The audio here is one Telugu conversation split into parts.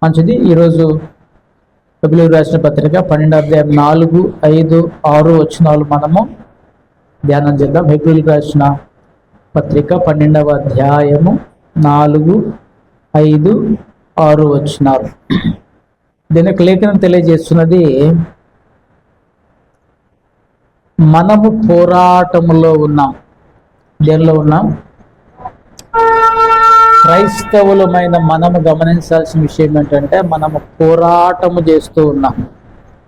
మంచిది. ఈరోజు ఫిబ్రవరి రాసిన పత్రిక 12వ అధ్యాయం 4, 5, 6 వచనాలు మనము ధ్యానం చేద్దాం. ఫిబ్రవరి రాసిన పత్రిక 12వ అధ్యాయము 4, 5, 6 వచనాలు. దీనికి లేఖనం తెలియజేస్తున్నది, మనము పోరాటములో ఉన్నాం. దేనిలో ఉన్నాం? క్రైస్తవులమైన మనము గమనించాల్సిన విషయం ఏంటంటే, మనము పోరాటము చేస్తూ ఉన్నాం.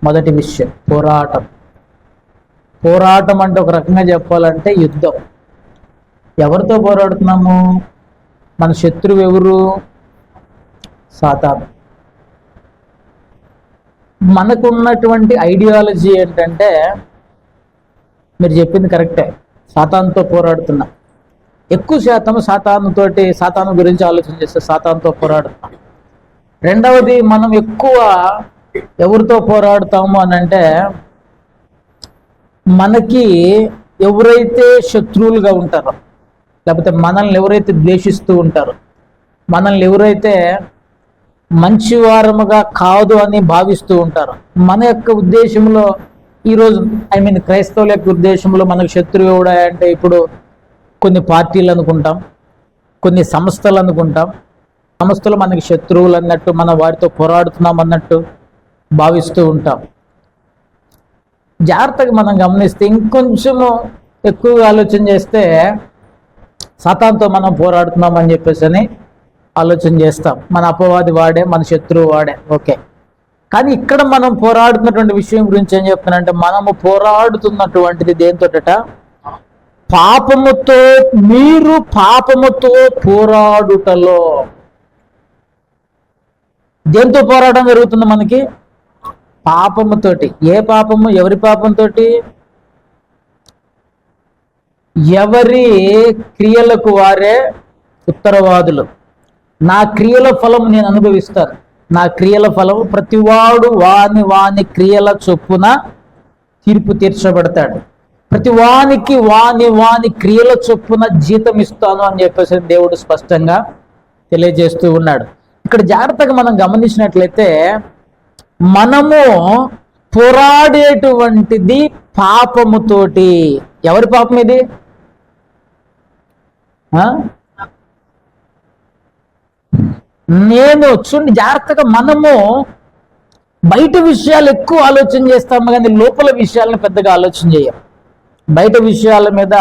మొదటి విషయం పోరాటం. పోరాటం అంటే ఒక రకంగా చెప్పాలంటే యుద్ధం. ఎవరితో పోరాడుతున్నాము? మన శత్రువు ఎవరు? సాతాను. మనకున్నటువంటి ఐడియాలజీ ఏంటంటే, మీరు చెప్పింది కరెక్టే, సాతానుతో పోరాడుతున్నాం. ఎక్కువ శాతం సాతాను గురించి ఆలోచన చేస్తే సాతానుతో పోరాడుతాం. రెండవది, మనం ఎక్కువ ఎవరితో పోరాడుతాము అని అంటే, మనకి ఎవరైతే శత్రువులుగా ఉంటారో, లేకపోతే మనల్ని ఎవరైతే ద్వేషిస్తూ ఉంటారో, మనల్ని ఎవరైతే మంచివారముగా కాదు అని భావిస్తూ ఉంటారో, మన యొక్క ఉద్దేశంలో ఈరోజు క్రైస్తవుల యొక్క ఉద్దేశంలో మనకు శత్రువు ఎవడా అంటే, ఇప్పుడు కొన్ని పార్టీలు అనుకుంటాం, కొన్ని సంస్థలు అనుకుంటాం. సంస్థలు మనకి శత్రువులు అన్నట్టు, మనం వారితో పోరాడుతున్నాం అన్నట్టు భావిస్తూ ఉంటాం. జాగ్రత్తగా మనం గమనిస్తే, ఇంకొంచెము ఎక్కువగా ఆలోచన చేస్తే సాతానుతో మనం పోరాడుతున్నాం అని చెప్పేసి అని ఆలోచన చేస్తాం. మన అపవాది వాడే, మన శత్రువు వాడే, ఓకే. కానీ ఇక్కడ మనం పోరాడుతున్నటువంటి విషయం గురించి ఏం చెప్తున్నానంటే, మనము పోరాడుతున్నటువంటిది దేనితోట? పాపముతో. మీరు పాపముతో పోరాడుటలో. దేంతో పోరాటం జరుగుతుంది మనకి? పాపముతోటి. ఏ పాపము? ఎవరి పాపంతో? ఎవరి క్రియలకు వారే ఉత్తరవాదులు. నా క్రియల ఫలం నేను అనుభవిస్తాను. నా క్రియల ఫలం ప్రతివాడు వాని క్రియల చొప్పున తీర్పు తీర్చబడతాడు. ప్రతి వానికి వాని క్రియల చొప్పున జీతం ఇస్తాను అని చెప్పేసి దేవుడు స్పష్టంగా తెలియజేస్తూ ఉన్నాడు. ఇక్కడ జాగ్రత్తగా మనం గమనించినట్లయితే, మనము పోరాడేటువంటిది పాపముతోటి. ఎవరి పాపం ఇది? చూడండి జాగ్రత్తగా, మనము బయట విషయాలు ఎక్కువ ఆలోచన చేస్తాము, కానీ లోపల విషయాలను పెద్దగా ఆలోచన చేయం. బయట విషయాల మీద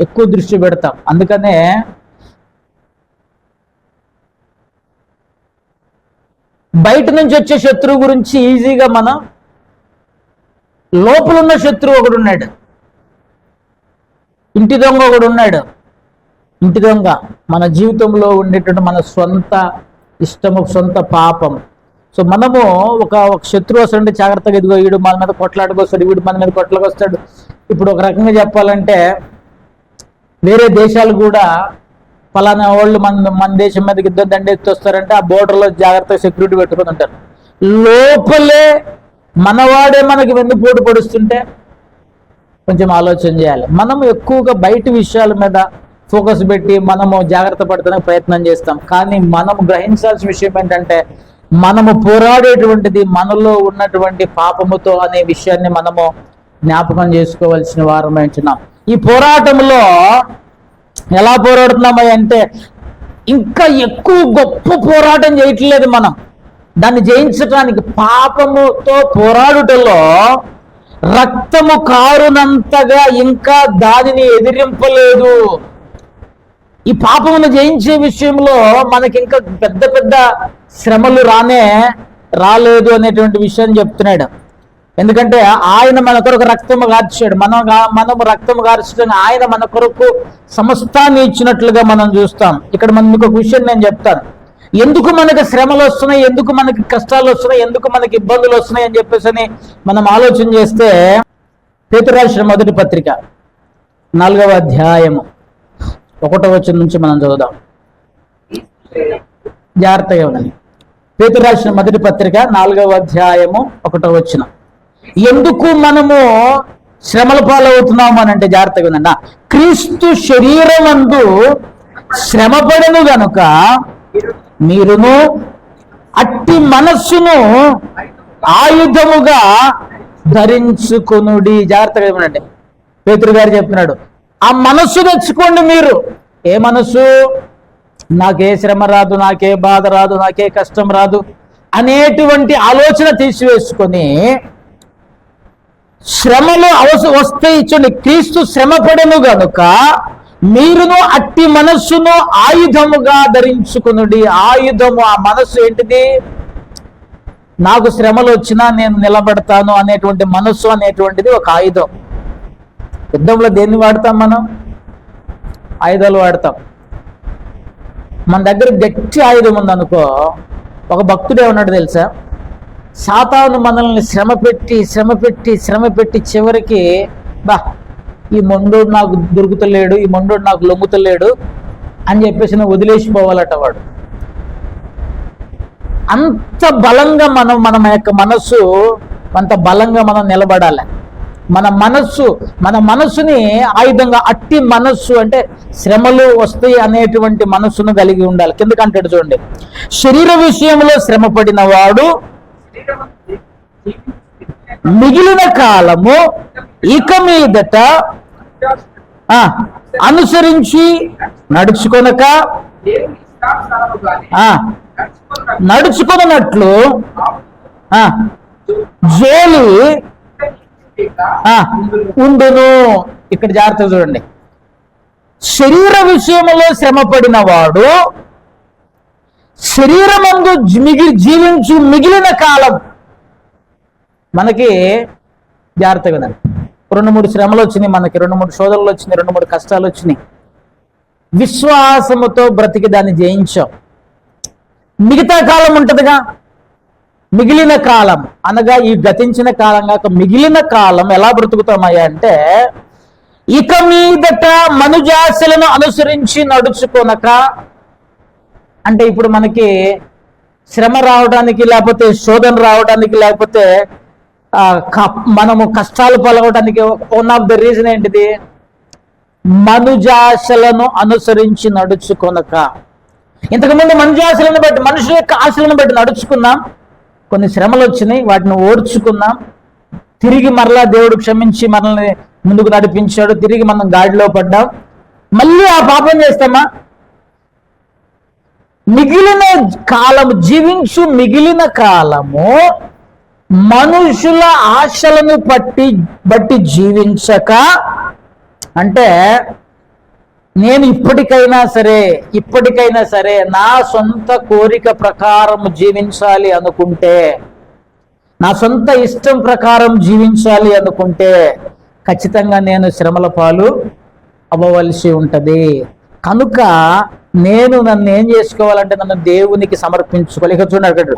ఎక్కువ దృష్టి పెడతాం. అందుకనే బయట నుంచి వచ్చే శత్రువు గురించి ఈజీగా మనం, లోపల ఉన్న శత్రువు ఒకడు ఉన్నాడు, ఇంటి దొంగ ఒకడు ఉన్నాడు. ఇంటి దొంగ మన జీవితంలో ఉండేటువంటి మన సొంత ఇష్టము, సొంత పాపం. సో మనము ఒక శత్రువు వస్తాడంటే జాగ్రత్తగా, ఇదిగో వీడు మన మీద కొట్లాడుకొస్తాడు, వీడు మన మీద కొట్లాడుకొస్తాడు. ఇప్పుడు ఒక రకంగా చెప్పాలంటే, వేరే దేశాలు కూడా ఫలానా వాళ్ళు మన దేశం మీదకి ఇద్దరు దండెత్తి వస్తారంటే ఆ బోర్డర్లో జాగ్రత్తగా సెక్యూరిటీ పెట్టుకుని ఉంటారు. లోపలే మనవాడే మనకి వెన్నుపోటు పొడుస్తుంటే కొంచెం ఆలోచన చేయాలి. మనము ఎక్కువగా బయట విషయాల మీద ఫోకస్ పెట్టి మనము జాగ్రత్త పడతానికి ప్రయత్నం చేస్తాం. కానీ మనము గ్రహించాల్సిన విషయం ఏంటంటే, మనము పోరాడేటువంటిది మనలో ఉన్నటువంటి పాపముతో అనే విషయాన్ని మనము జ్ఞాపకం చేసుకోవాల్సిన వారమై ఉంటున్నాం. ఈ పోరాటంలో ఎలా పోరాడుతున్నామా అంటే, ఇంకా ఎక్కువ గొప్ప పోరాటం చేయట్లేదు. మనం దాన్ని జయించడానికి పాపముతో పోరాడుటలో రక్తము కారునంతగా ఇంకా దానిని ఎదిరింపలేదు. ఈ పాపమును జయించే విషయంలో మనకి ఇంకా పెద్ద పెద్ద శ్రమలు రాలేదు అనేటువంటి విషయాన్ని చెప్తున్నాడు. ఎందుకంటే ఆయన మన కొరకు రక్తము గార్చాడు. మనము రక్తము గార్చడం, ఆయన మన కొరకు సమస్తాన్ని ఇచ్చినట్లుగా మనం చూస్తాం. ఇక్కడ మీకు ఒక విషయం నేను చెప్తాను. ఎందుకు మనకు శ్రమలు వస్తున్నాయి, ఎందుకు మనకి కష్టాలు వస్తున్నాయి, ఎందుకు మనకి ఇబ్బందులు వస్తున్నాయి అని చెప్పేసి మనం ఆలోచన చేస్తే, పేతురు రాసిన మొదటి పత్రిక 4వ అధ్యాయము 1వ వచనం నుంచి మనం చదువుదాం. జాగ్రత్తగా ఉండండి. పేతురు రాసిన మొదటి పత్రిక 4వ అధ్యాయము 1వ వచనం. ఎందుకు మనము శ్రమల పాలవుతున్నాము అని అంటే, జాగ్రత్తగా ఉందండి. క్రీస్తు శరీరమందు శ్రమపడను గనుక మీరును అట్టి మనస్సును ఆయుధముగా ధరించుకొనుడి. జాగ్రత్తగా ఏమనండి, పేతురు గారు చెప్తున్నాడు, ఆ మనస్సు తెచ్చుకోండి మీరు. ఏ మనస్సు? నాకే శ్రమ రాదు, నాకే బాధ రాదు, నాకే కష్టం రాదు అనేటువంటి ఆలోచన తీసివేసుకొని, శ్రమలు వస్తాయి చూడండి, క్రీస్తు శ్రమ పడెను గనుక మీరును అట్టి మనస్సును ఆయుధముగా ధరించుకునుడి. ఆయుధము, ఆ మనస్సు ఏంటిది? నాకు శ్రమలు వచ్చినా నేను నిలబడతాను అనేటువంటి మనస్సు అనేటువంటిది ఒక ఆయుధం. యుద్ధంలో దేన్ని వాడతాం మనం? ఆయుధాలు వాడతాం. మన దగ్గర గట్టి ఆయుధం ఉందనుకో, ఒక భక్తుడు ఏమన్నాడు తెలుసా? సాతాను మనల్ని శ్రమ పెట్టి చివరికి ఈ మొండోడు నాకు దొరుకుతలేడు, ఈ మొండోడు నాకు లొంగుతలేడు అని చెప్పేసి వదిలేసిపోవాలట వాడు. అంత బలంగా మన యొక్క మనస్సు అంత బలంగా మనం నిలబడాలి. మన మనస్సుని ఆయుధంగా, అట్టి మనస్సు అంటే శ్రమలు వస్తాయి అనేటువంటి మనస్సును కలిగి ఉండాలి. కిందకంటాడు చూడండి, శరీర విషయంలో శ్రమ పడిన వాడు మిగిలిన కాలము ఇక మీదట అనుసరించి నడుచుకొనట్లు జోలి ఉండును. ఇక్కడ జాగ్రత్త చూడండి, శరీర విషయంలో శ్రమ పడిన వాడు శరీరమందు జీవించు మిగిలిన కాలం. మనకి జాగ్రత్తగా 2-3 శ్రమలు వచ్చినాయి, మనకి 2-3 శోధనలు వచ్చినాయి, 2-3 కష్టాలు వచ్చినాయి. విశ్వాసముతో బ్రతికి దాన్ని జయించాం. మిగతా కాలం ఉంటదిగా, మిగిలిన కాలం అనగా ఈ గతించిన కాలం కాక మిగిలిన కాలం ఎలా బ్రతుకుతామయ్యా అంటే, ఇక మీదట మనుజాశలను అనుసరించి నడుచుకొనక. అంటే ఇప్పుడు మనకి శ్రమ రావడానికి, లేకపోతే శోధన రావడానికి, లేకపోతే మనము కష్టాలు పాల్గొనడానికి వన్ ఆఫ్ ద రీజన్ ఏంటిది? మనుజాశలను అనుసరించి నడుచుకొనక. ఇంతకుముందు మనుజాశలను బట్టి, మనుషుల యొక్క ఆశలను బట్టి నడుచుకున్నాం, కొన్ని శ్రమలు వచ్చినాయి, వాటిని ఓర్చుకున్నాం. తిరిగి మరలా దేవుడు క్షమించి మనల్ని ముందుకు నడిపించాడు, తిరిగి మనం గాడిలో పడ్డాం. మళ్ళీ ఆ పాపం చేస్తామా? మిగిలిన కాలము జీవించు మిగిలిన కాలము మనుషుల ఆశలను బట్టి జీవించక. అంటే నేను ఇప్పటికైనా సరే నా సొంత కోరిక ప్రకారం జీవించాలి అనుకుంటే, నా సొంత ఇష్టం ప్రకారం జీవించాలి అనుకుంటే ఖచ్చితంగా నేను శ్రమల పాలు అవ్వవలసి ఉంటది. కనుక నన్ను ఏం చేసుకోవాలంటే నన్ను దేవునికి సమర్పించుకోవాలి. ఇక చూడండి,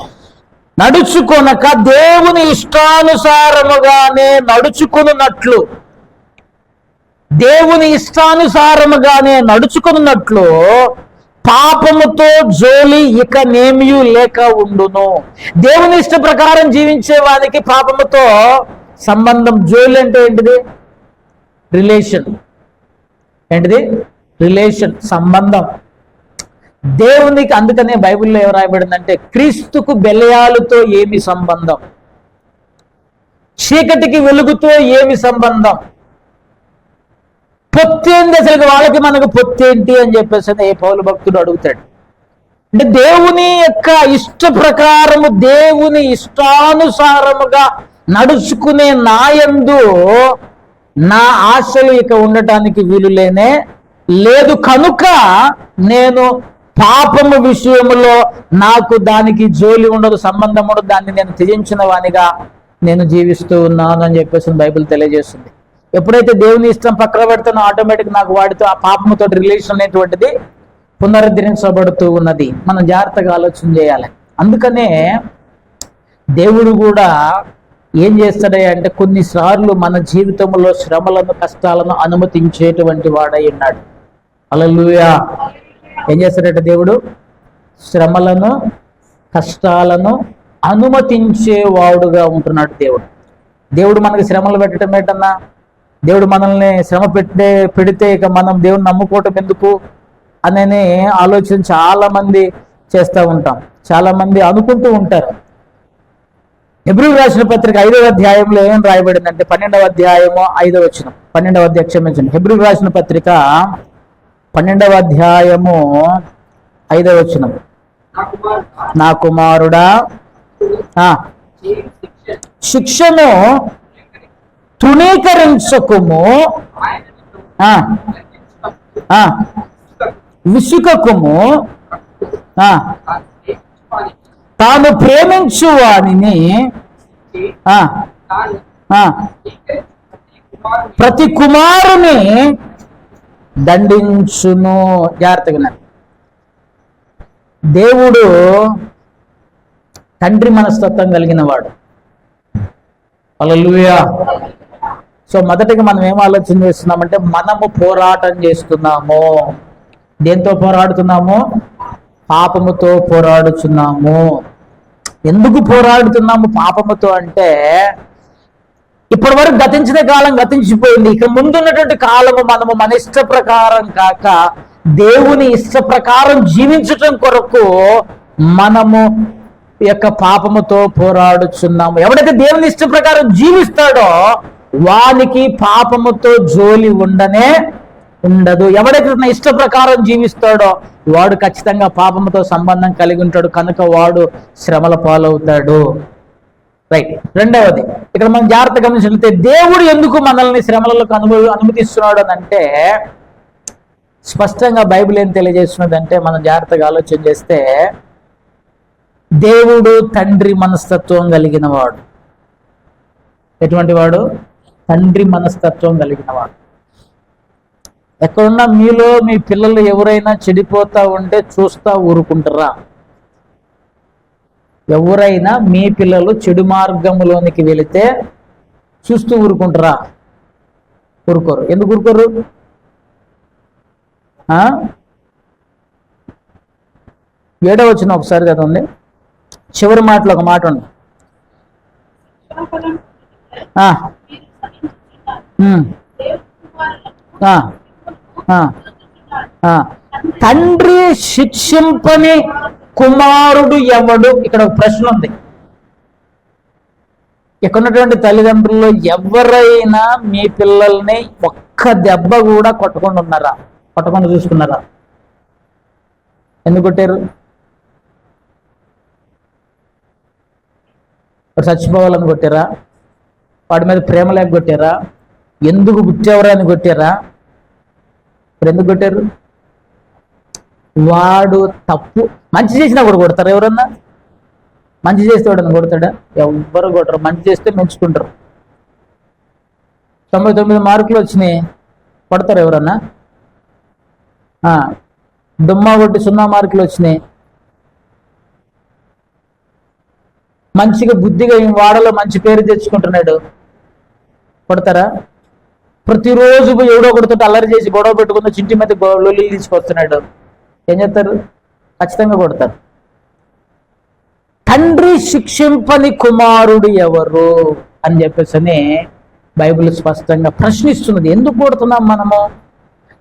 నడుచుకొనక దేవుని ఇష్టానుసారముగానే నడుచుకున్నట్లు, దేవుని ఇష్టానుసారముగానే నడుచుకున్నట్లు పాపముతో జోలి ఇక నేమియు లేక ఉండును. దేవుని ఇష్ట ప్రకారం జీవించే వారికి పాపముతో సంబంధం. జోలి అంటే ఏంటిది? రిలేషన్. ఏంటిది? రిలేషన్, సంబంధం. దేవునికి అందుకనే బైబిల్లో ఏం రాయబడిందంటే, క్రీస్తుకు బెలయాలతో ఏమి సంబంధం, చీకటికి వెలుగుతో ఏమి సంబంధం, పొత్తేంది అసలు వాళ్ళకి మనకు పొత్తేంటి అని చెప్పేసి ఏ పౌలు భక్తుడు అడుగుతాడు. అంటే దేవుని యొక్క ఇష్ట ప్రకారము, దేవుని ఇష్టానుసారముగా నడుచుకునే నాయందు నా ఆశలు ఇక ఉండటానికి వీలు లేదు. కనుక నేను పాపము విషయంలో నాకు దానికి జోలి ఉండదు, సంబంధం ఉండదు, దాన్ని నేను త్యజించిన వానిగా నేను జీవిస్తూ ఉన్నాను అని చెప్పేసి బైబిల్ తెలియజేస్తుంది. ఎప్పుడైతే దేవుని ఇష్టం పక్కన పెడతానో ఆటోమేటిక్ నాకు వాడితో ఆ పాపముతో రిలేషన్ అనేటువంటిది పునరుద్ధరించబడుతూ ఉన్నది. మనం జాగ్రత్తగా ఆలోచన చేయాలి. అందుకనే దేవుడు కూడా ఏం చేస్తాడే అంటే, కొన్నిసార్లు మన జీవితంలో శ్రమలను, కష్టాలను అనుమతించేటువంటి వాడై ఉన్నాడు. హల్లెలూయా. ఏం చేస్తాడంటే దేవుడు శ్రమలను, కష్టాలను అనుమతించేవాడుగా ఉంటున్నాడు. దేవుడు మనకి శ్రమలు పెట్టడం ఏంటన్నా? దేవుడు మనల్ని శ్రమ పెడితే ఇక మనం దేవుడిని నమ్ముకోవటం ఎందుకు అనే ఆలోచన చాలా మంది చేస్తూ ఉంటాం. చాలా మంది అనుకుంటూ ఉంటారు. హెబ్రీయులకు రాసిన పత్రిక 5వ అధ్యాయంలో ఏం రాయబడిందంటే 12వ అధ్యాయము 5వ వచనం, 12వ అధ్యాయం క్షమించండి, హెబ్రీయులకు రాసిన పత్రిక 12వ అధ్యాయము 5వ వచనం, నా కుమారుడా శిక్షను తృణీకరించకుము, విసుకకుము, తాను ప్రేమించు వానిని ప్రతి కుమారుని దండించును. జాగ్రత్తగా దేవుడు తండ్రి మనస్తత్వం కలిగిన వాడు. హల్లెలూయా. సో మొదటిగా మనం ఏం ఆలోచన చేస్తున్నామంటే మనము పోరాటం చేస్తున్నాము. దేంతో పోరాడుతున్నాము? పాపముతో పోరాడుతున్నాము. ఎందుకు పోరాడుతున్నాము పాపముతో అంటే, ఇప్పటి వరకు గతించిన కాలం గతించిపోయింది. ఇక ముందున్నటువంటి కాలము మనము మన ఇష్ట ప్రకారం కాక దేవుని ఇష్ట ప్రకారం జీవించటం కొరకు మనము యొక్క పాపముతో పోరాడుచున్నాము. ఎవడైతే దేవుని ఇష్ట ప్రకారం జీవిస్తాడో వానికి పాపముతో జోలి ఉండదు. ఎవడైతే తన ఇష్ట ప్రకారం జీవిస్తాడో వాడు ఖచ్చితంగా పాపముతో సంబంధం కలిగి ఉంటాడు, కనుక వాడు శ్రమల పాలవుతాడు. రైట్. రెండవది, ఇక్కడ మనం జాగ్రత్తగా గమనించినట్లయితే దేవుడు ఎందుకు మనల్ని శ్రమలకు అనుమతిస్తున్నాడు అని అంటే, స్పష్టంగా బైబిల్ ఏం తెలియజేస్తున్నదంటే, మనం జాగ్రత్తగా ఆలోచన చేస్తే దేవుడు తండ్రి మనస్తత్వం కలిగిన వాడు. ఎటువంటి వాడు? తండ్రి మనస్తత్వం కలిగిన వాడు. ఎక్కడున్నా మీలో మీ పిల్లలు ఎవరైనా చెడిపోతా ఉంటే చూస్తా ఊరుకుంటారా? ఎవరైనా మీ పిల్లలు చెడు మార్గంలోనికి వెళితే చూస్తూ ఊరుకుంటారా? ఊరుకోరు. ఎందుకు ఊరుకోరు? ఏడవ వచనం ఒకసారి చదవండి. చివరి మాటలో ఒక మాట ఉంది. తండ్రి శిక్షింపని కుమారుడు ఎవడు? ఇక్కడ ఒక ప్రశ్న ఉంది. ఎక్కడున్నటువంటి తల్లిదండ్రులు ఎవరైనా మీ పిల్లల్ని ఒక్క దెబ్బ కూడా కొట్టకుండా చూసుకున్నారా? ఎందుకు కొట్టారు? చచ్చిపోవాలని కొట్టారా? వాడి మీద ప్రేమ లేక కొట్టారా? ఎందుకు పుట్టేవరా అని కొట్టారా? ఇప్పుడు ఎందుకు కొట్టారు? వాడు తప్పు మంచి చేసినా కూడా కొడతారు. ఎవరన్నా మంచి చేస్తే వాడని కొడతాడా? ఎవ్వరు కొట్టరు. మంచి చేస్తే మెచ్చుకుంటారు. 99 మార్కులు వచ్చినాయి, కొడతారు ఎవరన్నా? దుమ్మా కొట్టి 0 మార్కులు వచ్చినాయి, మంచిగా బుద్ధిగా ఈ వాడలో మంచి పేరు తెచ్చుకుంటున్నాడు, కొడతారా? ప్రతిరోజు ఎవడో ఒకటితో అల్లరి చేసి గొడవ పెట్టుకున్న చింటి మీద లొల్లి తీసుకొస్తున్నాడు, ఏం చేస్తారు? ఖచ్చితంగా కొడతారు. తండ్రి శిక్షింపని కుమారుడు ఎవరు అని చెప్పేసి బైబిల్ స్పష్టంగా ప్రశ్నిస్తున్నది. ఎందుకు కొడుతున్నాం మనము?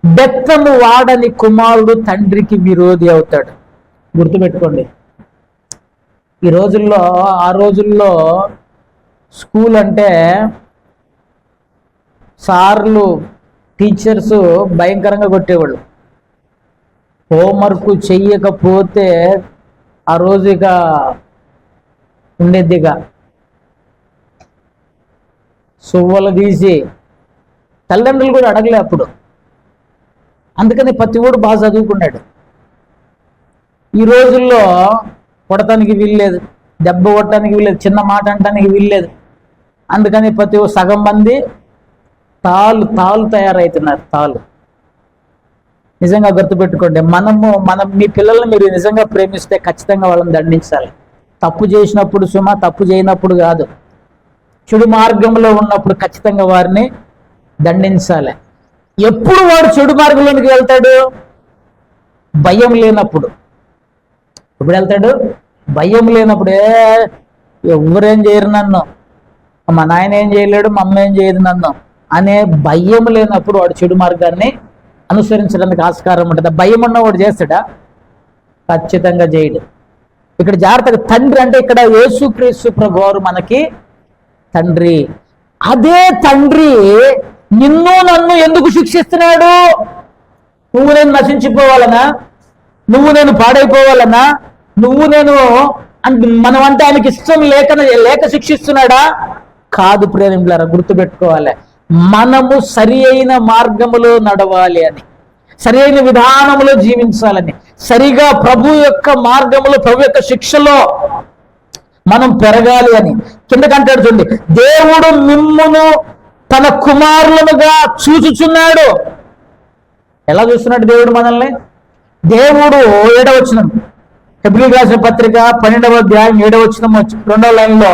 బెత్తము వాడని కుమారుడు తండ్రికి విరోధి అవుతాడు. గుర్తుపెట్టుకోండి. ఈ రోజుల్లో, ఆ రోజుల్లో స్కూల్ అంటే సార్లు టీచర్స్ భయంకరంగా కొట్టేవాళ్ళు. హోంవర్క్ చెయ్యకపోతే ఆ రోజు ఇక ఉండేదిగా సువ్వలు తీసి, తల్లిదండ్రులు కూడా అడగలే అప్పుడు. అందుకని ప్రతి ఓడు బాగా చదువుకున్నాడు. ఈ రోజుల్లో కొడటానికి వీల్లేదు, దెబ్బ కొట్టడానికి వీల్లేదు, చిన్న మాట అంటానికి వీల్లేదు. అందుకని ప్రతి సగం మంది తాళ్ళు తయారవుతున్నారు. తాళ్ళు. నిజంగా గుర్తుపెట్టుకోండి, మనం మీ పిల్లల్ని మీరు నిజంగా ప్రేమిస్తే ఖచ్చితంగా వాళ్ళని దండించాలి. తప్పు చేసినప్పుడు తప్పు చేయనప్పుడు కాదు. చెడు మార్గంలో ఉన్నప్పుడు ఖచ్చితంగా వారిని దండించాలి. ఎప్పుడు వాడు చెడు మార్గంలోనికి వెళ్తాడు? భయం లేనప్పుడు. ఎప్పుడు వెళ్తాడు? భయం లేనప్పుడు. ఎవరేం చేయరు నన్ను, మా నాయన ఏం చేయలేడు, మా అమ్మ ఏం చేయదు నన్ను అనే భయం లేనప్పుడు వాడు చెడు మార్గాన్ని అనుసరించడానికి ఆస్కారం ఉంటుంది. భయం ఉన్నవాడు చేస్తాడా? ఖచ్చితంగా చేయడు. ఇక్కడ జాగ్రత్తగా తండ్రి అంటే ఇక్కడ యేసుక్రీస్తు ప్రభువారు మనకి తండ్రి. అదే తండ్రి నిన్ను నన్ను ఎందుకు శిక్షిస్తున్నాడు? నువ్వు నేను నశించిపోవాలనా? నువ్వు నేను పాడైపోవాలనా? నువ్వు నేను మనం అంటే ఆయనకి ఇష్టం లేక శిక్షిస్తున్నాడా? కాదు ప్రేమికులారా, గుర్తుపెట్టుకోవాలి. మనము సరి అయిన మార్గములో నడవాలి అని, సరి అయిన విధానములో జీవించాలని, సరిగా ప్రభు యొక్క మార్గములో, ప్రభు యొక్క శిక్షలో మనం పెరగాలి అని. కిందకంటాడు చూడండి, దేవుడు మిమ్మును తన కుమారులనుగా చూచుచున్నాడు. ఎలా చూస్తున్నాడు దేవుడు మనల్ని? దేవుడు 7వ వచనం, హెబ్రీయులకు రాసిన పత్రిక 12వ అధ్యాయం 7వ వచనం 2వ లైన్లో,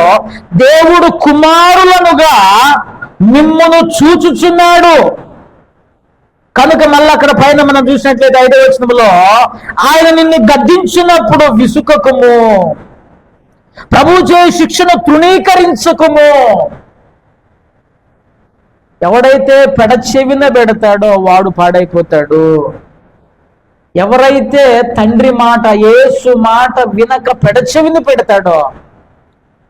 దేవుడు కుమారులనుగా మిమ్మును చూచుచున్నాడు. కనుక మళ్ళీ అక్కడ పైన మనం చూసినట్లయితే 5వ వచనంలో, ఆయన నిన్ను గద్దించినప్పుడు విసుకకుము, ప్రభు చే శిక్షను తృణీకరించకుము. ఎవడైతే పెడచెవిన పెడతాడో వాడు పాడైపోతాడు. ఎవరైతే తండ్రి మాట, యేసు మాట వినక పెడచెవిని పెడతాడో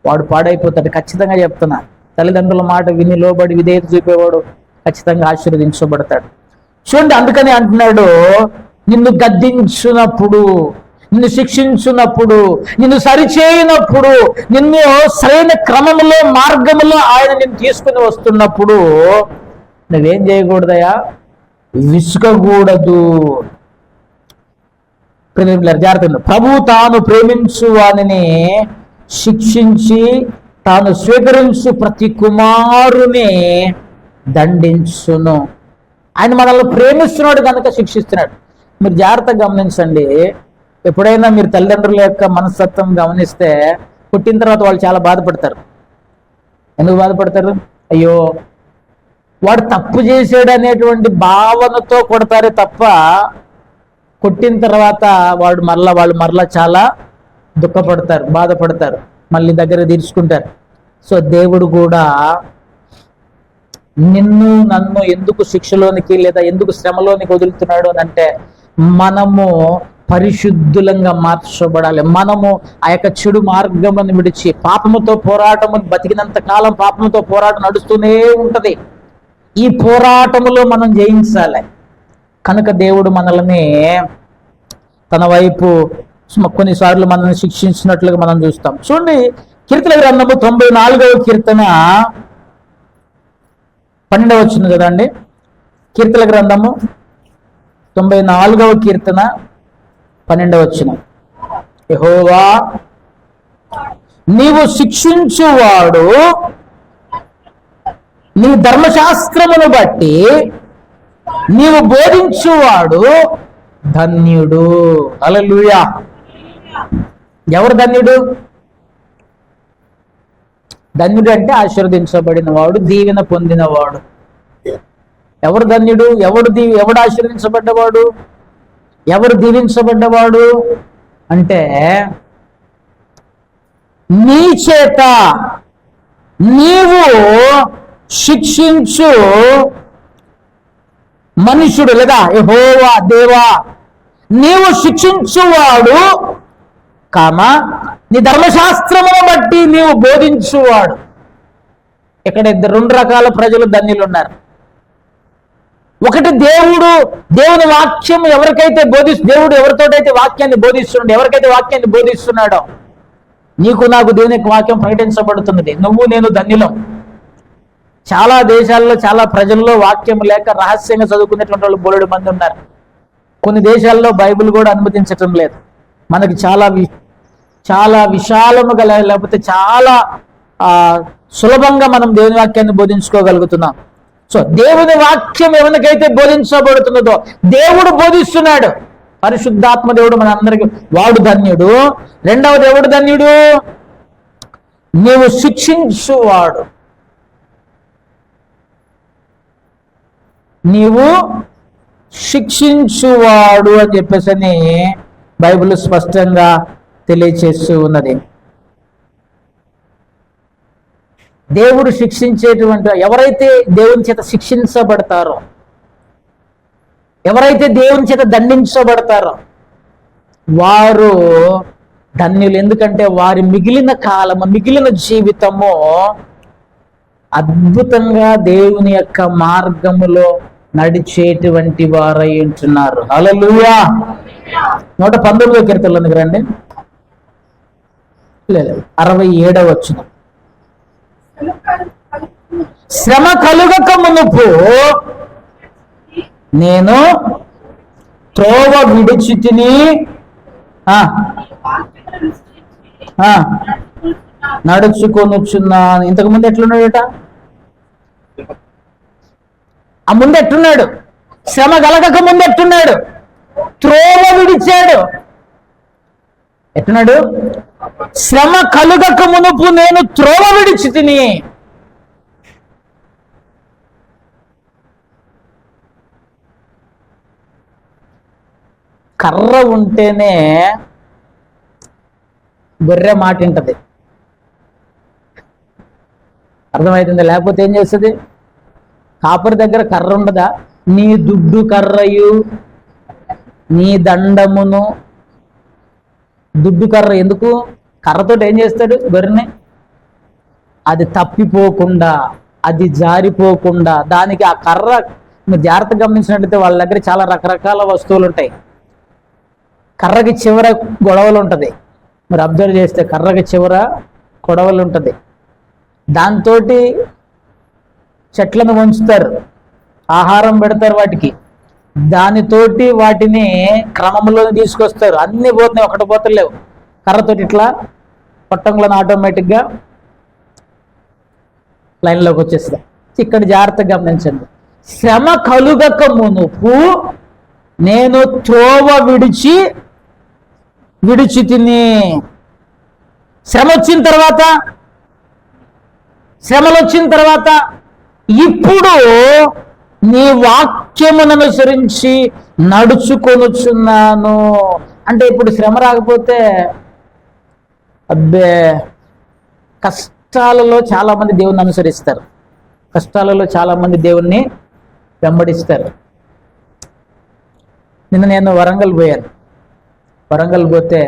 వాడు పాడైపోతాడు. ఖచ్చితంగా చెప్తున్నా, తల్లిదండ్రుల మాట విని లోబడి విధేయత చూపేవాడు ఖచ్చితంగా ఆశీర్వదించబడతాడు. చూడండి, అందుకని అంటున్నాడు, నిన్ను గద్దించినప్పుడు, నిన్ను శిక్షించినప్పుడు, నిన్ను సరిచేయనప్పుడు, నిన్ను సరైన క్రమంలో మార్గంలో ఆయన నిన్ను తీసుకుని వస్తున్నప్పుడు నువ్వేం చేయకూడదయా? విసుకకూడదు. జాగ్రత్త. ప్రభు తాను ప్రేమించు వానిని శిక్షించి తాను స్వీకరించు ప్రతి కుమారుని దండించును. ఆయన మనల్ని ప్రేమిస్తున్నాడు కనుక శిక్షిస్తున్నాడు. మీరు జాగ్రత్తగా గమనించండి. ఎప్పుడైనా మీరు తల్లిదండ్రుల యొక్క మనస్తత్వం గమనిస్తే, పుట్టిన తర్వాత వాళ్ళు చాలా బాధపడతారు. ఎందుకు బాధపడతారు? అయ్యో వాడు తప్పు చేసాడు అనేటువంటి భావనతో కొడతారే తప్ప, కొట్టిన తర్వాత వాళ్ళు మరలా చాలా దుఃఖపడతారు, బాధపడతారు, మళ్ళీ దగ్గర తీర్చుకుంటారు. సో దేవుడు కూడా నిన్ను నన్ను ఎందుకు శిక్షలోనికి లేదా ఎందుకు శ్రమలోనికి వదులుతున్నాడు అని అంటే, మనము పరిశుద్ధులంగా మార్చబడాలి. మనము ఆ యొక్క చెడు మార్గమును విడిచి, పాపముతో పోరాటము, బతికినంత కాలం పాపముతో పోరాటం నడుస్తూనే ఉంటది. ఈ పోరాటములో మనం జయించాలి. కనుక దేవుడు మనల్ని తన వైపు కొన్నిసార్లు మనల్ని శిక్షించినట్లుగా మనం చూస్తాం. చూడండి, కీర్తన గ్రంథము 94వ కీర్తన 12వ వచనం కదండి. కీర్తన గ్రంథము 94వ కీర్తన 12వ వచనం, యెహోవా నీవు శిక్షించువాడు, నీ ధర్మశాస్త్రమును బట్టి నీవు బోధించువాడు ధన్యుడు. హల్లెలూయా. ఎవరు ధన్యుడు? ధన్యుడు అంటే ఆశీర్వదించబడిన వాడు, దీవెన పొందినవాడు. ఎవరు ధన్యుడు? ఎవడు ఆశీర్వదించబడ్డవాడు? ఎవరు దీవించబడ్డవాడు అంటే, నీ చేత నీవు శిక్షించు మనుషుడు, లేదా యెహోవా దేవా నీవు శిక్షించువాడు, నీ ధర్మశాస్త్రమును బట్టి నీవు బోధించువాడు. ఇక్కడ 2 రకాల ప్రజలు ధన్యులు ఉన్నారు. ఒకటి దేవుని వాక్యం ఎవరికైతే దేవుడు ఎవరితోటైతే వాక్యాన్ని బోధిస్తున్నాడు, ఎవరికైతే వాక్యాన్ని బోధిస్తున్నాడో, నీకు నాకు దేవుని యొక్క వాక్యం ప్రకటించబడుతున్నది, నువ్వు నేను ధన్యులం. చాలా దేశాల్లో, చాలా ప్రజల్లో వాక్యం లేక రహస్యంగా చదువుకునేటువంటి వాళ్ళు బోలెడు మంది ఉన్నారు. కొన్ని దేశాల్లో బైబిల్ కూడా అనుమతించటం లేదు. మనకి చాలా విశాలముగా, లేకపోతే చాలా సులభంగా మనం దేవుని వాక్యాన్ని బోధించుకోగలుగుతున్నాం. సో దేవుని వాక్యం ఎవరికైతే బోధించబడుతున్నదో దేవుడు బోధిస్తున్నాడు. పరిశుద్ధాత్మ దేవుడు మన అందరికి, వాడు ధన్యుడు. రెండవది ఎవడు ధన్యుడు? నీవు శిక్షించువాడు. నీవు శిక్షించువాడు అని చెప్పేసి బైబిల్ స్పష్టంగా తెలియచేస్తూ ఉన్నది. దేవుడు శిక్షించేటువంటి, ఎవరైతే దేవుని చేత శిక్షించబడతారో, ఎవరైతే దేవుని చేత దండించబడతారో, వారు ధన్యులు. ఎందుకంటే వారి మిగిలిన కాలము, మిగిలిన జీవితము అద్భుతంగా దేవుని యొక్క మార్గములో నడిచేటువంటి వారై ఉంటున్నారు. హల్లెలూయా. 119వ కీర్తనలోనికి రండి. లేదు, 67వ వచనం. శ్రమ కలుగక మునుపు నేను త్రోవ విడిచితిని, నడుచుకొనుచున్నాను. ఇంతకుముందు ఎట్లున్నాడట? ఆ ముందు ఎట్టున్నాడు? శ్రమ కలగక ముందు ఎట్టున్నాడు? త్రోవ విడిచాడు. ఎట్టున్నాడు? శ్రమ కలుగక మునుపు నేను త్రోవ విడిచితిని. కర్ర ఉంటేనే గొర్రె మాట వింటది, అర్థమవుతుంది. లేకపోతే ఏం చేస్తుంది? కాపరి దగ్గర కర్ర ఉండదా? నీ దుడ్డు కర్రయు నీ దండమును. దుడ్డు కర్ర ఎందుకు? కర్రతో ఏం చేస్తాడు గొర్రెని? అది తప్పిపోకుండా, అది జారిపోకుండా, దానికి ఆ కర్ర మీరు జాగ్రత్తగా గమనించినట్లయితే వాళ్ళ దగ్గర చాలా రకరకాల వస్తువులు ఉంటాయి. కర్రకి చివర గొడవలు ఉంటుంది. మీరు అబ్జర్వ్ చేస్తే కర్రకి చివర గొడవలు ఉంటుంది. దాంతో చెట్లను వంచుతారు, ఆహారం పెడతారు వాటికి, దానితోటి వాటిని క్రమంలో తీసుకొస్తారు. అన్ని పోతున్నాయి, ఒకటి పోతలేవు. కర్రతోటి ఇట్లా పట్టంలో ఆటోమేటిక్గా లైన్లోకి వచ్చేస్తాయి. ఇక్కడ జాగ్రత్తగా గమనించండి. శ్రమ కలుగక మునుపు నేను త్రోవ విడిచి తిని. శ్రమలు వచ్చిన తర్వాత ఇప్పుడు నీ వాక్యమును అనుసరించి నడుచుకొనుచున్నాను. అంటే ఇప్పుడు శ్రమ రాకపోతే అబ్బే, కష్టాలలో చాలా మంది దేవుణ్ణి అనుసరిస్తారు, కష్టాలలో చాలా మంది దేవుణ్ణి వెంబడిస్తారు. నిన్న నేను వరంగల్ పోయాను. వరంగల్ పోతే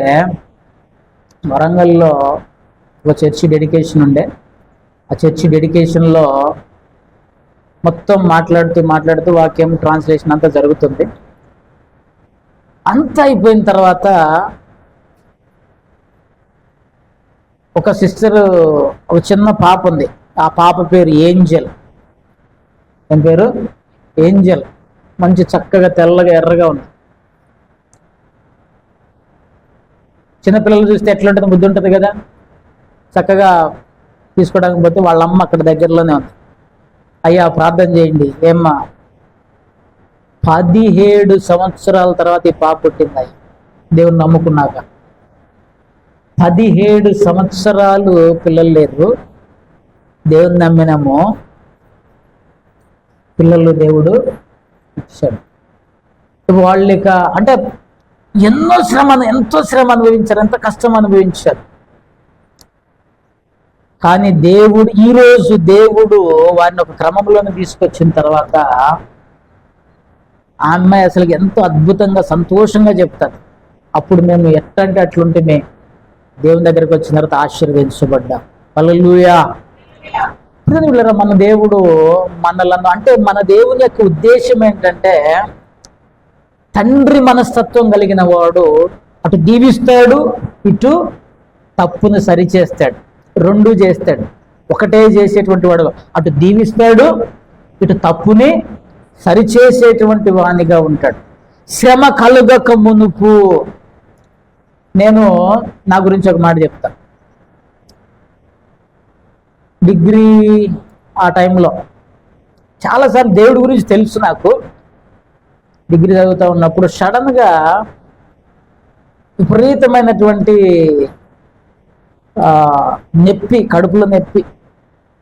వరంగల్లో ఒక చర్చి డెడికేషన్ ఉండే. ఆ చర్చి డెడికేషన్లో మొత్తం మాట్లాడుతూ వాక్యం ట్రాన్స్లేషన్ అంతా జరుగుతుంది. అంతా అయిపోయిన తర్వాత ఒక సిస్టర్, ఒక చిన్న పాప ఉంది. ఆ పాప పేరు ఏంజల్. ఏం పేరు? ఏంజల్. మంచి చక్కగా తెల్లగా ఎర్రగా ఉంది. చిన్నపిల్లలు చూస్తే ఎట్లుంటుంది? బుద్ధి ఉంటుంది కదా. చక్కగా తీసుకోవడానికి పోతే వాళ్ళ అమ్మ అక్కడ దగ్గరలోనే ఉంది. అయ్యా ప్రార్థన చేయండి. ఏమ్మా? 17 సంవత్సరాల తర్వాత ఈ పాప పుట్టింది. దేవుని నమ్ముకున్నాక 17 సంవత్సరాలు పిల్లలు లేరు. దేవుని నమ్మినాము, పిల్లలు దేవుడు ఇచ్చాడు. వాళ్ళక అంటే ఎంతో శ్రమ అనుభవించారు, ఎంత కష్టం అనుభవించారు. కానీ ఈరోజు దేవుడు వారిని ఒక క్రమంలోనే తీసుకొచ్చిన తర్వాత ఆ అమ్మాయి అసలు ఎంతో అద్భుతంగా సంతోషంగా చెప్తారు. అప్పుడు మేము ఎట్టంటే అట్లుంటే దేవుని దగ్గరికి వచ్చిన తర్వాత ఆశీర్వదించబడ్డాం. హల్లెలూయా. మన దేవుడు మనలను, అంటే మన దేవుని యొక్క ఉద్దేశం ఏంటంటే తండ్రి మనస్తత్వం కలిగిన వాడు అటు దీవిస్తాడు, ఇటు తప్పును సరిచేస్తాడు. రెండూ చేస్తాడు. ఒకటే చేసేటువంటి వాడు అటు దీవిస్తాడు, ఇటు తప్పుని సరిచేసేటువంటి వానిగా ఉంటాడు. శ్రమ కలుగక మునుపు నేను నా గురించి ఒక మాట చెప్తా. డిగ్రీ ఆ టైంలో చాలాసార్లు దేవుడి గురించి తెలుసు నాకు. డిగ్రీ చదువుతూ ఉన్నప్పుడు సడన్గా విపరీతమైనటువంటి నొప్పి, కడుపులో నొప్పి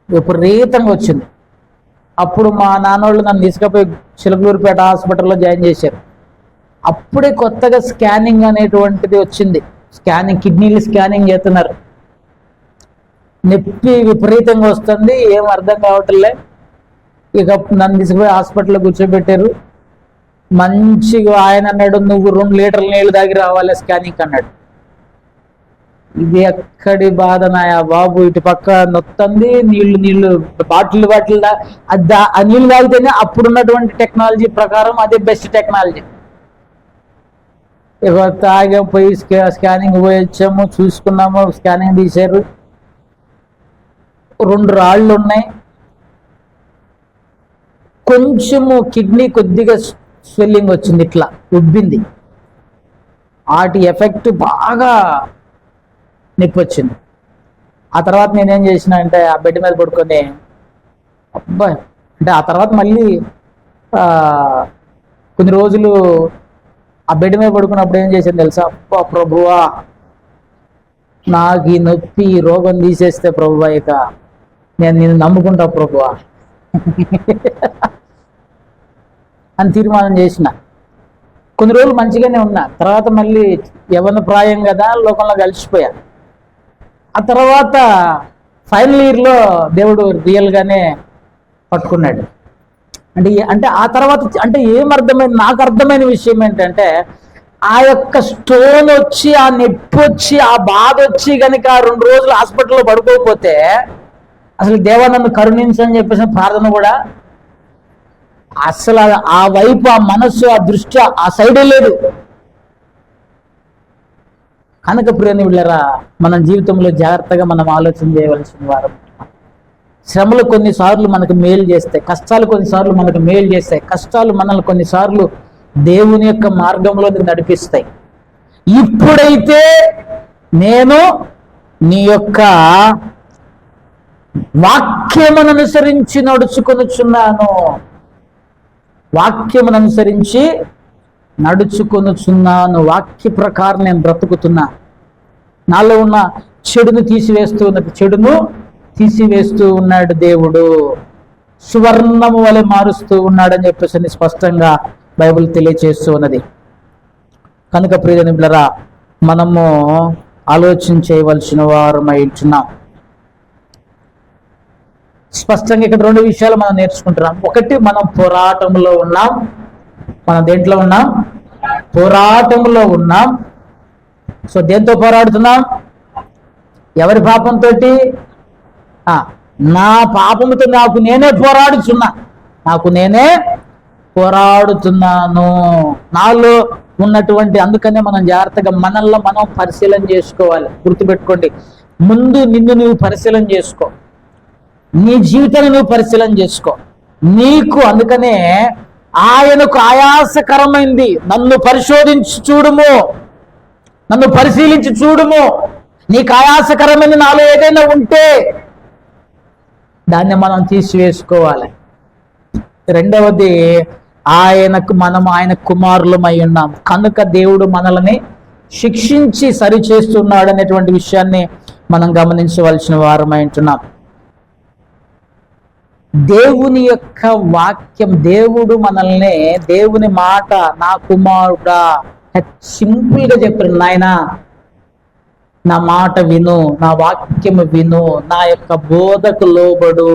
విపరీతంగా వచ్చింది. అప్పుడు మా నాన్నోళ్ళు నన్ను తీసుకుపోయి చిలకలూరుపేట హాస్పిటల్లో జాయిన్ చేశారు. అప్పుడే కొత్తగా స్కానింగ్ అనేటువంటిది వచ్చింది. కిడ్నీలు స్కానింగ్ చేస్తున్నారు. నొప్పి విపరీతంగా వస్తుంది, ఏం అర్థం కావట్లే. ఇక నన్ను తీసుకుపోయి హాస్పిటల్లో కూర్చోబెట్టారు. మంచిగా ఆయన అన్నాడు, నువ్వు 2 లీటర్ల నీళ్ళు తాగి రావాలి స్కానింగ్ అన్నాడు. ఇది ఎక్కడి బాధనాయా బాబు, ఇటు పక్క నొత్తంది, నీళ్లు బాటిల్ ఆ నీళ్ళు తాగితేనే అప్పుడున్నటువంటి టెక్నాలజీ ప్రకారం అదే బెస్ట్ టెక్నాలజీ. ఇక తాగా పోయి స్కానింగ్ పోయి వచ్చాము, చూసుకున్నాము, స్కానింగ్ తీశారు, 2 రాళ్ళు ఉన్నాయి, కొంచెము కిడ్నీ కొద్దిగా స్వెల్లింగ్ వచ్చింది, ఇట్లా ఉబ్బింది, వాటి ఎఫెక్ట్ బాగా నొప్పి వచ్చింది. ఆ తర్వాత నేనేం చేసిన అంటే ఆ బెడ్ మీద పడుకొని అబ్బాయి అంటే ఆ తర్వాత మళ్ళీ కొన్ని రోజులు ఆ బెడ్ మీద పడుకున్నప్పుడు ఏం చేశాను తెలుసా, అబ్బా ప్రభువా నాకు ఈ నొప్పి ఈ రోగం తీసేస్తే ప్రభువా ఇక నేను నిన్ను నమ్ముకుంటా ప్రభువా అని తీర్మానం చేసిన. కొన్ని రోజులు మంచిగానే ఉన్నా, తర్వాత మళ్ళీ యవ్వన ప్రాయం కదా లోకంలో కలిసిపోయా. ఆ తర్వాత ఫైనల్ ఇయర్లో దేవుడు రియల్గానే పట్టుకున్నాడు. అంటే ఆ తర్వాత అంటే నాకు అర్థమైన విషయం ఏంటంటే, ఆ యొక్క స్టోన్ వచ్చి, ఆ నొప్పి వచ్చి, ఆ బాధ వచ్చి కనుక 2 రోజులు హాస్పిటల్లో పడుకోకపోతే అసలు దేవా నన్ను కరుణించని చెప్పేసి ప్రార్థన కూడా అసలు ఆ వైపు, ఆ మనస్సు, ఆ దృష్టి ఆ సైడే లేదు. కనుక ప్రియని బిడ్డలారా, మన జీవితంలో జాగ్రత్తగా మనం ఆలోచన చేయవలసిన వారు. శ్రమలు కొన్నిసార్లు మనకు మేలు చేస్తాయి, కష్టాలు కొన్నిసార్లు మనకు మేలు చేస్తాయి, కష్టాలు మనల్ని కొన్నిసార్లు దేవుని యొక్క మార్గంలో నడిపిస్తాయి. ఇప్పుడైతే నేను నీ యొక్క వాక్యమును అనుసరించి నడుచుకొనుచున్నాను, వాక్యమును అనుసరించి నడుచుకొనుచున్నాను, వాక్య ప్రకారం నేను బ్రతుకుతున్నా, నాలో ఉన్న చెడును తీసివేస్తూ ఉన్నాడు దేవుడు, సువర్ణము వలె మారుస్తూ ఉన్నాడని చెప్పేసి స్పష్టంగా బైబిల్ తెలియచేస్తూ ఉన్నది. కనుక ప్రియని బిడ్డలారా, మనము ఆలోచన చేయవలసిన వారమై ఉంటున్నాం. స్పష్టంగా ఇక్కడ 2 విషయాలు మనం నేర్చుకుంటున్నాం. ఒకటి, మనం పోరాటంలో ఉన్నాం. మనం దేంట్లో ఉన్నాం? పోరాటంలో ఉన్నాం. సో దేంతో పోరాడుతున్నాం? ఎవరి పాపంతో? నా పాపంతో నాకు నేనే పోరాడుతున్నాను, నాలో ఉన్నటువంటి. అందుకనే మనం జాగ్రత్తగా మనల్ని మనం పరిశీలన చేసుకోవాలి. గుర్తుపెట్టుకోండి, ముందు నిన్ను నువ్వు పరిశీలన చేసుకో, నీ జీవితాన్ని నువ్వు పరిశీలన చేసుకో. నీకు అందుకనే ఆయనకు ఆయాసకరమైంది, నన్ను పరిశీలించి చూడుము, నీకు ఆయాసకరమైంది నాలో ఏదైనా ఉంటే దాన్ని మనం తీసివేసుకోవాలి. రెండవది, మనం ఆయన కుమారులమై ఉన్నాం కనుక దేవుడు మనల్ని శిక్షించి సరిచేస్తున్నాడు అనేటువంటి విషయాన్ని మనం గమనించవలసిన వారమై ఉంటున్నాం. దేవుని యొక్క వాక్యం, దేవుడు మనల్ని, దేవుని మాట, నా కుమారుడా, సింపుల్ గా చెప్పారు, నాయనా నా మాట విను, నా వాక్యము విను, నా యొక్క బోధకు లోబడు,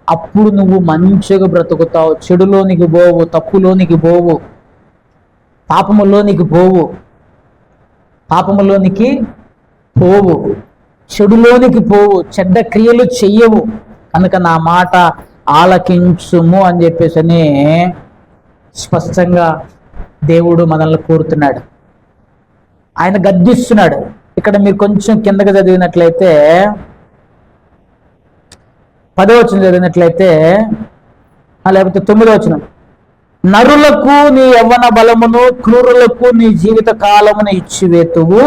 అప్పుడు నువ్వు మంచిగా బ్రతుకుతావు, చెడులోనికి పోవు, తప్పులోనికి పోవు, పాపములోనికి పోవు, చెడులోనికి పోవు, చెడ్డ క్రియలు చెయ్యవు. కనుక నా మాట ఆలకించుము అని చెప్పేసి స్పష్టంగా దేవుడు మనల్ని కోరుతున్నాడు. ఆయన గద్దిస్తున్నాడు. ఇక్కడ మీరు కొంచెం కిందకి చదివినట్లయితే 10వ వచనం చదివినట్లయితే, లేకపోతే 9వ వచనం, నరులకు నీ యవ్వన బలమును, క్రూరులకు నీ జీవిత కాలమును ఇచ్చివేతువు,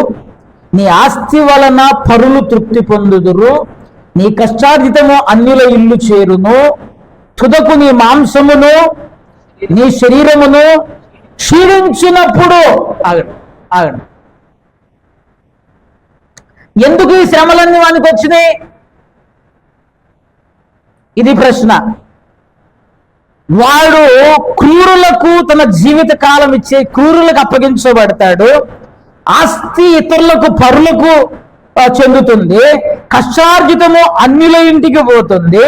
నీ ఆస్తి వలన పరులు తృప్తి పొందుదురు, నీ కష్టార్జితము అన్యుల ఇల్లు చేరును, తుదకు నీ మాంసమును నీ శరీరమును క్షీణించినప్పుడు. ఆగండి, ఎందుకు ఈ శ్రమలన్నీ వానికి వచ్చినాయి? ఇది ప్రశ్న. వాడు క్రూరులకు తన జీవిత కాలం ఇచ్చే, క్రూరులకు అప్పగించబడతాడు, ఆస్తి ఇతరులకు పరులకు చెందుతుంది, కష్టార్జితము అన్యుల ఇంటికి పోతుంది,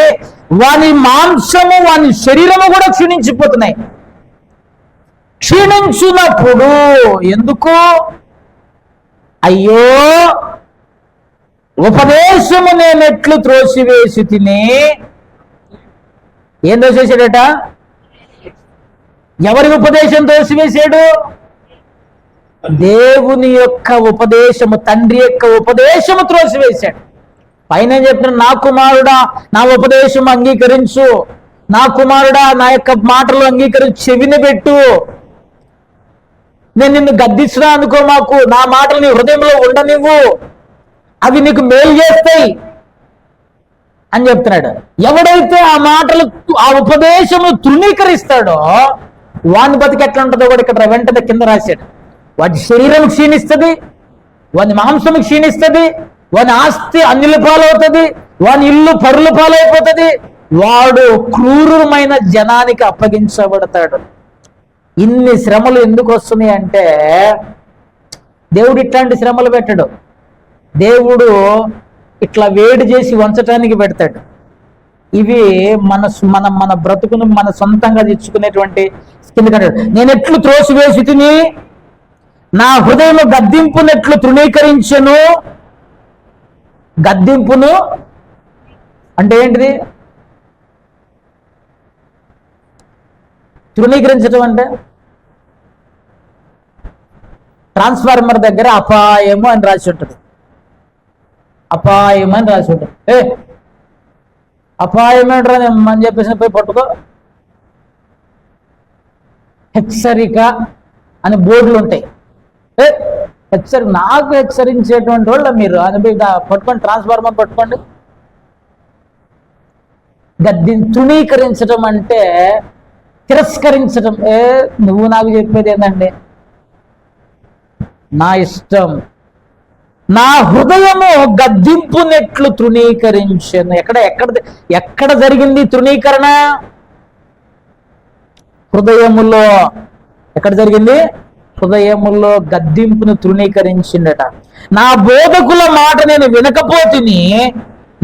వాని మాంసము వాని శరీరము కూడా క్షీణించిపోతున్నాయి. క్షీణించున్నప్పుడు. ఎందుకు? అయ్యో ఉపదేశము నేనెట్లు త్రోసివేసి తిని. ఏం తోసేసాడట? ఎవరి ఉపదేశం తోసివేశాడు? దేవుని యొక్క ఉపదేశము, తండ్రి యొక్క ఉపదేశము త్రోసివేశాడు. పైన చెప్పిన నా కుమారుడా నా ఉపదేశం అంగీకరించు, నా కుమారుడా నా యొక్క మాటలు అంగీకరించి చెవిని పెట్టు, నేను నిన్ను గద్దిస్తున్నా అనుకో, మాకు నా మాటలు నీ హృదయంలో ఉండనివ్వు, అవి నీకు మేలు చేస్తాయి అని చెప్తున్నాడు. ఎవడైతే ఆ మాటలు ఆ ఉపదేశము తృణీకరిస్తాడో వాని బతికి ఎట్లా ఉంటుందో కూడా ఇక్కడ వెంటనే కింద రాశాడు. వాడి శరీరం క్షీణిస్తుంది, వాని మాంసము క్షీణిస్తుంది, వాని ఆస్తి అన్నిల పాలవుతుంది, వాని ఇల్లు పరుల పాలైపోతుంది, వాడు క్రూరమైన జనానికి అప్పగించబడతాడు. ఇన్ని శ్రమలు ఎందుకు వస్తున్నాయి అంటే దేవుడు ఇట్లాంటి శ్రమలు పెట్టడు. దేవుడు ఇట్లా వేడి చేసి వంచటానికి పెడతాడు. ఇవి మన బ్రతుకును మన సొంతంగా తెచ్చుకునేటువంటి కింద. నేను ఎట్లు త్రోసివేసి తిని నా హృదయంలో గద్దింపునెట్లు తృణీకరించను. గద్దింపును అంటే ఏంటిది? తృణీకరించడం అంటే ట్రాన్స్ఫార్మర్ దగ్గర అపాయము అని రాసి ఉంటుంది. అపాయం అని రాసి ఉంటుంది. అపాయం ఏంట్రా అని చెప్పేసి పోయి పట్టుకో. హెచ్చరిక అని బోర్డులు ఉంటాయి. నాకు హెచ్చరించేటువంటి వాళ్ళు మీరు అని పట్టుకోండి, ట్రాన్స్ఫార్మర్ పట్టుకోండి. తృణీకరించడం అంటే తిరస్కరించడం. నువ్వు నాకు చెప్పేది ఏంటండి? నా ఇష్టం. నా హృదయము గద్దింపునెట్లు తృణీకరించను. ఎక్కడ జరిగింది తృణీకరణ? హృదయములో. ఎక్కడ జరిగింది? హృదయములో గద్దింపును తృణీకరించిందట. నా బోధకుల మాట నేను వినకపోతిని,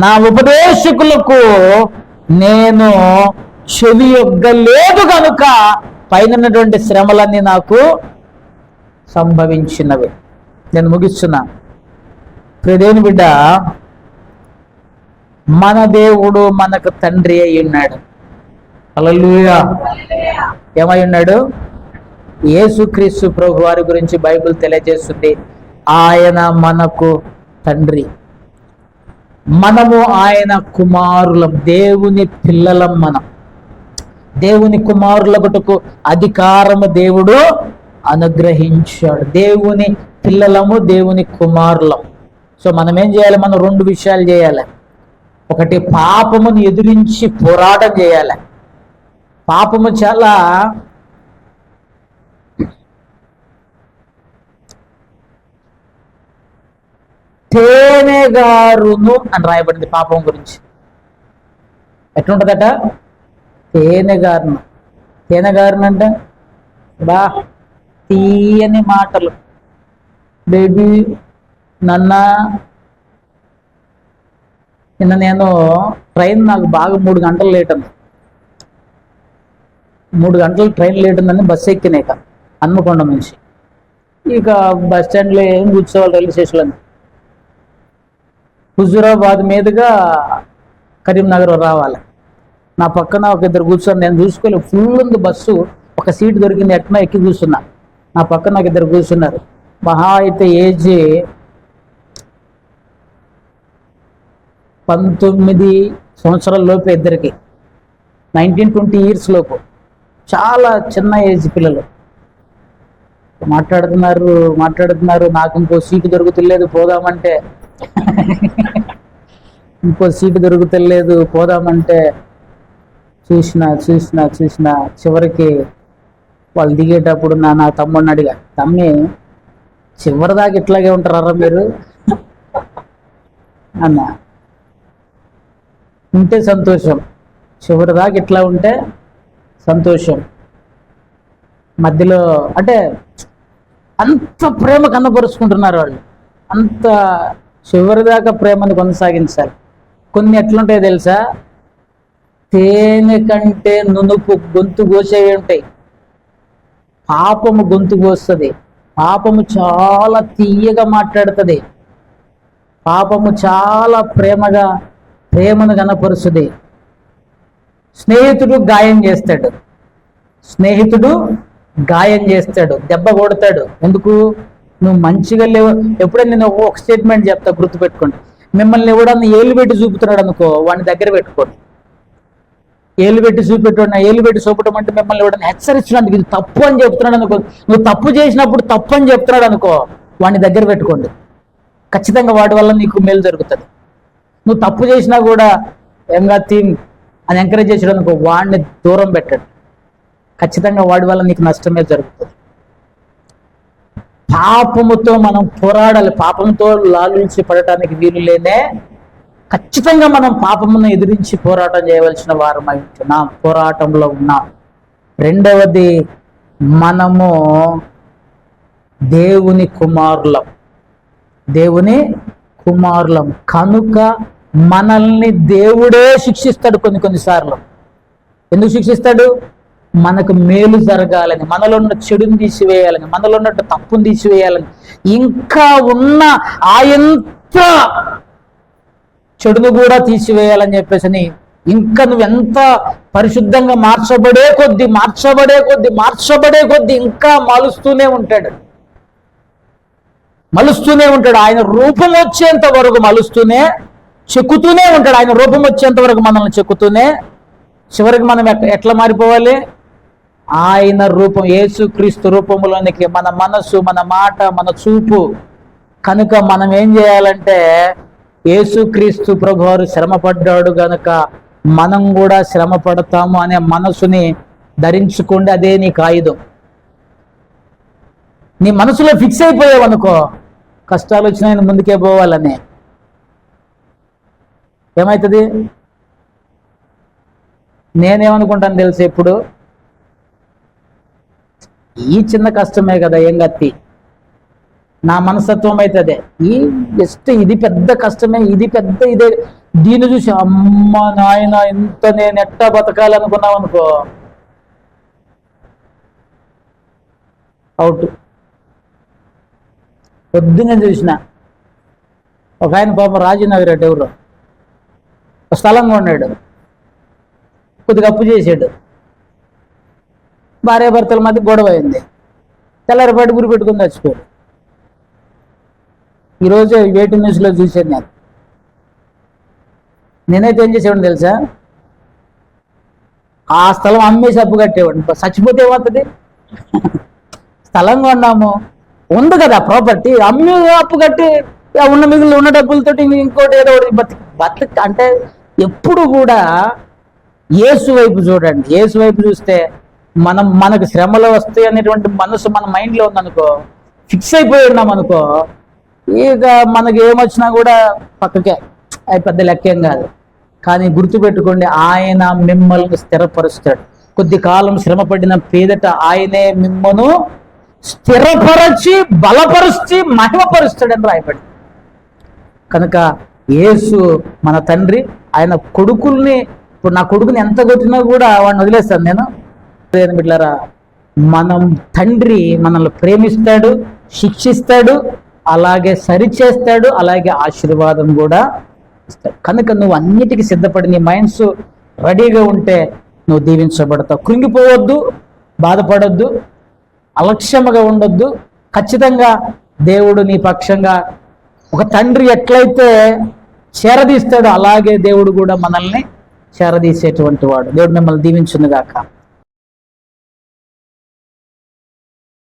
నా ఉపదేశకులకు నేను చెవి యొగ్గలేదు కనుక పైనటువంటి శ్రమలన్నీ నాకు సంభవించినవి. నేను ముగిస్తున్నా. ప్రియదేవుని బిడ్డ, మన దేవుడు మనకు తండ్రి అయి ఉన్నాడు. హల్లెలూయా. ఏమై ఉన్నాడు? యేసుక్రీస్తు ప్రభు వారి గురించి బైబిల్ తెలియజేస్తుంది. ఆయన మనకు తండ్రి, మనము ఆయన కుమారులం, దేవుని పిల్లలం. మనం దేవుని కుమారులకుటకు అధికారము దేవుడు అనుగ్రహించాడు. దేవుని పిల్లలము, దేవుని కుమారులం. సో మనం ఏం చేయాలి? మనం రెండు విషయాలు చేయాలి. ఒకటి, పాపమును ఎదిరించి పోరాటం చేయాలి. పాపము చాలా తేనెగారును అని రాయబడింది పాపం గురించి. ఎట్లుంటదట? తేనెగారును. తేనెగారును అంటే బా తీయని మాటలు. బేబీ నిన్న నేను ట్రైన్ నాకు బాగా 3 గంటలు లేట్ ఉంది. 3 గంటలు ట్రైన్ లేట్ ఉందని బస్సు ఎక్కినాక హన్మకొండ నుంచి. ఇక బస్ స్టాండ్లో ఏం కూర్చోవాలి? రైల్వే స్టేషన్లో హుజూరాబాద్ మీదుగా కరీంనగర్ రావాలి. నా పక్కన ఒక ఇద్దరు కూర్చొని నేను చూసుకోలేదు. ఫుల్ ఉంది బస్సు. ఒక సీట్ దొరికింది, ఎట్లా ఎక్కి కూర్చున్నా. నా పక్కన నాకు ఇద్దరు కూర్చున్నారు. మహా అయితే ఏజ్ 19 సంవత్సరాల లోపు ఇద్దరికి, 19-20 ఇయర్స్ లోపు. చాలా చిన్న ఏజ్ పిల్లలు. మాట్లాడుతున్నారు. నాకు ఇంకో సీటు దొరుకుతలేదు పోదామంటే, పోదామంటే చూసిన చివరికి వాళ్ళు దిగేటప్పుడు నా తమ్ముడిని అడిగా, తమ్మి చివరిదాకా ఇట్లాగే ఉంటారా మీరు అన్న. ఉంటే సంతోషం, చివరిదాకా ఇట్లా ఉంటే సంతోషం. మధ్యలో అంటే అంత ప్రేమ కనబరుచుకుంటున్నారు వాళ్ళు. అంత చివరిదాకా ప్రేమను కొనసాగించాలి. కొన్ని ఎట్లుంటాయో తెలుసా? తేనె కంటే నునుపు, గొంతు కోసేవి ఉంటాయి. పాపము గొంతుకు వస్తుంది. పాపము చాలా తీయగా మాట్లాడుతుంది. పాపము చాలా ప్రేమను కనపరుస్తుంది. స్నేహితుడు గాయం చేస్తాడు, దెబ్బ కొడతాడు. ఎందుకు? నువ్వు మంచిగా లేవు. ఎప్పుడైనా నేను ఒక స్టేట్మెంట్ చెప్తా, గుర్తుపెట్టుకోండి. మిమ్మల్ని ఎవడన్నా ఏళ్ళు పెట్టి చూపుతున్నాడు అనుకో, వాడిని దగ్గర పెట్టుకోండి. ఏళ్ళు పెట్టి చూపటం అంటే మిమ్మల్ని ఎవడన్నా హెచ్చరించినందుకు ఇది తప్పు అని చెప్తున్నాడు అనుకో, నువ్వు తప్పు చేసినప్పుడు తప్పు అని చెప్తున్నాడు అనుకో, వాడిని దగ్గర పెట్టుకోండి. ఖచ్చితంగా వాడి వల్ల నీకు మేలు జరుగుతుంది. నువ్వు తప్పు చేసినా కూడా ఏంగా థీమ్ అని ఎంకరేజ్ చేసాడు అనుకో, వాడిని దూరం పెట్టండి. ఖచ్చితంగా వాడి వల్ల నీకు నష్టమే జరుగుతుంది. పాపముతో మనం పోరాడాలి. పాపంతో లాలించి పడటానికి వీలు లేనే. ఖచ్చితంగా మనం పాపమును ఎదిరించి పోరాటం చేయవలసిన వారమై ఉంటున్నాం, పోరాటంలో ఉన్నాం. రెండవది, మనము దేవుని కుమారులం కనుక మనల్ని దేవుడే శిక్షిస్తాడు. కొన్నిసార్లు ఎందుకు శిక్షిస్తాడు? మనకు మేలు జరగాలని, మనలో ఉన్న చెడుని తీసివేయాలని, మనలో ఉన్న తప్పుని తీసివేయాలని, ఇంకా ఉన్న ఎంత చెడును కూడా తీసివేయాలని చెప్పేసి, ఇంకా నువ్వెంత పరిశుద్ధంగా మార్చబడే కొద్దీ ఇంకా మలుస్తూనే ఉంటాడు. ఆయన రూపం వచ్చేంత వరకు చెక్కుతూనే ఉంటాడు. ఆయన రూపం వచ్చేంత వరకు మనల్ని చెక్కుతూనే, చివరికి మనం ఎట్లా మారిపోవాలి? ఆయన రూపం, యేసుక్రీస్తు రూపంలోనికి మన మనస్సు, మన మాట, మన చూపు. కనుక మనం ఏం చేయాలంటే, యేసుక్రీస్తు ప్రభువారు శ్రమపడ్డాడు గనుక మనం కూడా శ్రమ పడతాము అనే మనసుని ధరించుకోండి. అదే నీకు ఆయుధం. నీ మనసులో ఫిక్స్ అయిపోయావు అనుకో, కష్టాలు వచ్చినాయని ముందుకే పోవాలని ఏమవుతుంది? నేనేమనుకుంటాను తెలుసు, ఎప్పుడు ఈ చిన్న కష్టమే కదా, ఏం గత్తి, నా మనస్తత్వం అవుతుంది. ఇది పెద్ద కష్టమే, ఇదే, దీన్ని చూసి అమ్మ నాయన ఇంత నేను ఎట్టా బతకాలనుకున్నావు అనుకో, అవుట్. పొద్దున్నే చూసిన ఒక ఆయన పాపం రాజీనగర్ అటు ఎవరు స్థలం కొన్నాడు, కొద్దిగా అప్పు చేసాడు, భార్యాభర్తల మధ్య గొడవ అయింది, తెల్లారిపాటి గురి పెట్టుకుని చచ్చిపోయాడు. ఈరోజు వేటి న్యూస్లో చూశాను నేనైతే ఏం చేసేవాడిని తెలుసా? ఆ స్థలం అమ్మేసి అప్పు కట్టేవాడిని. చచ్చిపోతే ఏమవుతుంది? స్థలం కొన్నాము, ఉంది కదా ప్రాపర్టీ, అమ్మి అప్పు కట్టి ఉన్న మిగిలిన ఉన్న డబ్బులతోటి ఇంకోటి ఏదో బతుకు. అంటే ఎప్పుడు కూడా యేసు వైపు చూడండి. యేసు వైపు చూస్తే మనకు శ్రమలు వస్తాయి అనేటువంటి మనసు మన మైండ్లో ఉందనుకో, ఫిక్స్ అయిపోయి ఉన్నాం అనుకో, ఇక మనకి ఏమొచ్చినా కూడా పక్కకే, అది పెద్ద లెక్కేం కాదు. కానీ గుర్తుపెట్టుకోండి, ఆయన మిమ్మల్ని స్థిరపరుస్తాడు. కొద్ది కాలం శ్రమపడిన పేదట ఆయనే మిమ్మను స్థిరపరచి బలపరుచి మహిమపరుస్తాడని రాయబడి. కనుక యేసు మన తండ్రి. ఆయన కొడుకుల్ని, ఇప్పుడు నా కొడుకుని ఎంత కొట్టినా కూడా వాడిని వదిలేస్తాను నేను. బిడ్డలారా, మనం తండ్రి మనల్ని ప్రేమిస్తాడు, శిక్షిస్తాడు, అలాగే సరిచేస్తాడు, అలాగే ఆశీర్వాదం కూడా ఇస్తాడు. కనుక నువ్వు అన్నిటికీ సిద్ధపడి నీ మైండ్స్ రెడీగా ఉంటే నువ్వు దీవించబడతావు. కృంగిపోవద్దు, బాధపడొద్దు, అలక్ష్యముగా ఉండొద్దు. ఖచ్చితంగా దేవుడు నీ పక్షంగా, ఒక తండ్రి ఎట్లయితే చేరదీస్తాడో అలాగే దేవుడు కూడా మనల్ని చేరదీసేటువంటి వాడు. దేవుడు మిమ్మల్ని దీవించునుగాక.